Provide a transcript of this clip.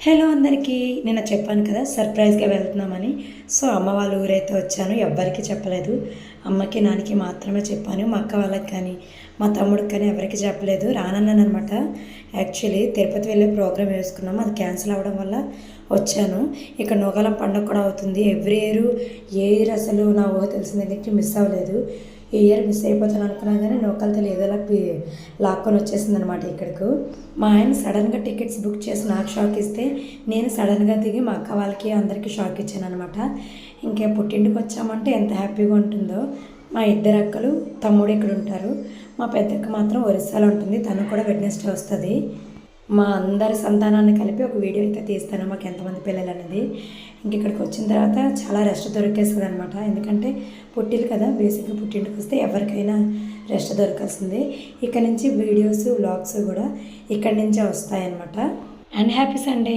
Hello అందరికీ నిన్న చెప్పాను కదా సర్ప్రైజ్గా వెళ్తున్నామని. సో అమ్మ వాళ్ళ ఊరైతే వచ్చాను. ఎవ్వరికీ చెప్పలేదు. అమ్మకి నాన్నకి మాత్రమే చెప్పాను. మా అక్క వాళ్ళకి కానీ మా తమ్ముడికి కానీ ఎవరికి చెప్పలేదు. రానన్నాను అనమాట. యాక్చువల్లీ తిరుపతి వెళ్ళే ప్రోగ్రామ్ వేసుకున్నాము, అది క్యాన్సిల్ అవ్వడం వల్ల వచ్చాను. ఇక్కడ నూకాలం పండుగ కూడా అవుతుంది. ఎవ్రీ ఇయర్ అసలు నా ఊహ తెలిసిన దగ్గరికి మిస్ అవ్వలేదు. ఈ ఇయర్ మిస్ అయిపోతాను అనుకున్నాను కానీ నూకాల తల్లి ఏదోలా లాక్కొని వచ్చేసింది అనమాట ఇక్కడికి. మా ఆయన సడన్గా టికెట్స్ బుక్ చేసి నాకు షాక్ ఇస్తే నేను సడన్గా దిగి మా అక్క వాళ్ళకి అందరికీ షాక్ ఇచ్చాను అనమాట. ఇంకే పుట్టింటికి వచ్చామంటే ఎంత హ్యాపీగా ఉంటుందో. మా ఇద్దరు అక్కలు తమ్ముడు ఇక్కడ ఉంటారు. మా పెద్దక్క మాత్రం ఒరిస్సాలో ఉంటుంది. తను కూడా వెడ్నెస్డే వస్తుంది. మా అందరి సంతానాన్ని కలిపి ఒక వీడియో అయితే తీస్తాను, మాకు ఎంతమంది పిల్లలు అనేది. ఇంక ఇక్కడికి వచ్చిన తర్వాత చాలా రెస్ట్ దొరికేస్తుంది అనమాట. ఎందుకంటే పుట్టిలు కదా, బేసిక్గా పుట్టింటికి వస్తే ఎవరికైనా రెస్ట్ దొరకాల్సిందే. ఇక్కడ నుంచి వీడియోస్ వ్లాగ్స్ కూడా ఇక్కడి నుంచే వస్తాయన్నమాట. And happy Sunday.